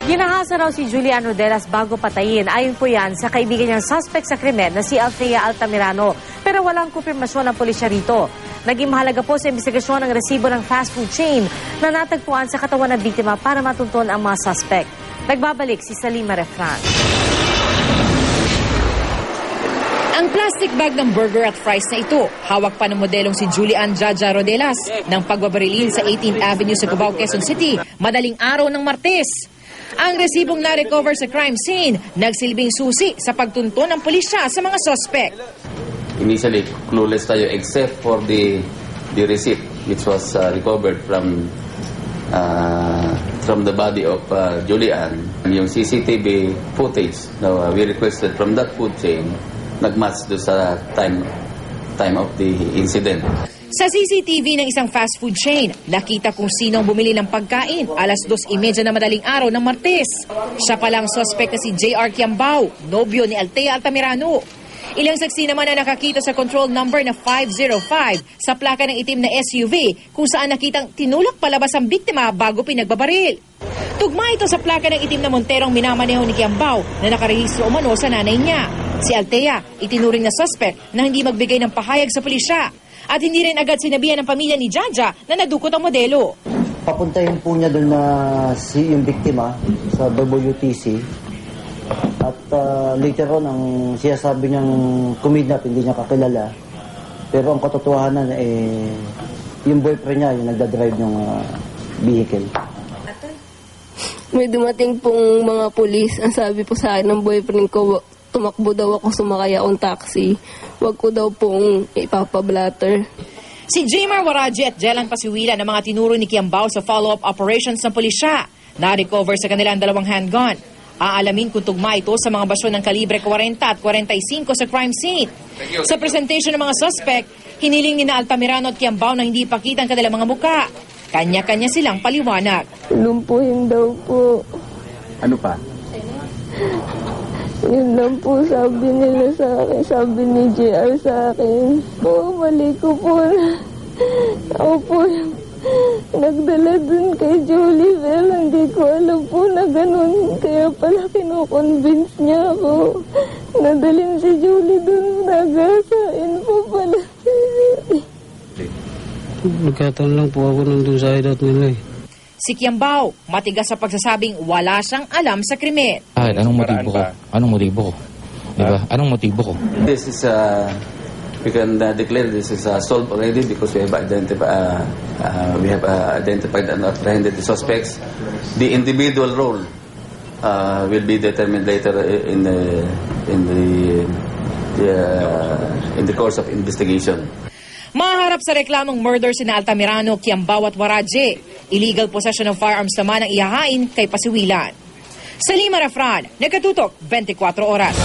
Ginahasa raw si Julian Rodelas bago patayin. Ayon po yan sa kaibigan niyang suspect sa krimen na si Althea Altamirano. Pero walang kumpirmasyon ng pulisya rito. Naging mahalaga po sa investigasyon ang resibo ng fast food chain na natagpuan sa katawan ng biktima para matunton ang mga suspect. Nagbabalik si Salima Refran. Ang plastic bag ng burger at fries na ito, hawak pa ng modelong si Julian Jaja Rodelas ng pagbabarilin sa 18th Avenue sa Cubao, Quezon City, madaling araw ng Martes. Ang resibong na-recover sa crime scene, nagsilbing susi sa pagtunton ng pulisya sa mga suspect. Initially, clueless tayo except for the receipt which was recovered from the body of Julian. Yung CCTV footage na we requested from that food chain, nag-match do sa time of the incident. Sa CCTV ng isang fast food chain, nakita kung sino ang bumili ng pagkain alas 2:30 na madaling araw ng Martes. Siya palang suspect na si J.R. Kiambao, nobyo ni Althea Altamirano. Ilang saksi naman ang nakakita sa control number na 505 sa plaka ng itim na SUV kung saan nakitang tinulak palabas ang biktima bago pinagbabaril. Tugma ito sa plaka ng itim na Monterong minamaneho ni Kiambao na nakarehistro umano sa nanay niya. Si Althea, itinuring na suspect na hindi magbigay ng pahayag sa pulisya. At hindi rin agad sinabihan ng pamilya ni Jaja na nadukot ang modelo. Papuntahin po niya doon na yung biktima sa WTC. At later on, ang siyasabi niyang kumidnap, hindi niya kakilala. Pero ang katotohanan, yung boyfriend niya, yung nagdadrive ng vehicle. May dumating pong mga pulis. Ang sabi po sa akin ng boyfriend ko, tumakbo daw ako, sumakay akong taxi. Huwag ko daw pong ipapablatter. Si Jmar Waraji at Jelan Pasiwila ng mga tinuro ni Kiambao sa follow-up operations ng pulisya. Na-recover sa kanilang dalawang handgun. Aalamin kung tugma ito sa mga basyon ng kalibre 40 at 45 sa crime scene. Sa presentation ng mga suspect, hiniling ni na Altamirano at Kiambao na hindi ipakita ang kanilang mga muka. Kanya-kanya silang paliwanag. Lumpuhin daw po. Ano pa? Yun lang po sabi nila sa akin, sabi ni JR sa akin. Mali ko po. Ako po nagdala dun kay Julie, pero hindi ko alam po na ganun. Kaya pala kinukonvince niya ako. Nadalhin si Julie dun, nagasain po pala. Nagkataon lang po ako nandun sa hideout nila eh. Si Kiambao, matigas sa pagsasabing wala siyang alam sa krimen. Anong motibo ko? Anong motibo ko? Diba? Anong motibo ko? This is, we can declare this is solved already because we have identified and apprehended the suspects. The individual role will be determined later in the course of investigation. Maharap sa reklamong murder sina Altamirano, Kiambao at Waraji. Illegal possession of firearms naman ang ihahain kay Pasiwilan. Salima Refran, Nagkatutok, 24 Oras.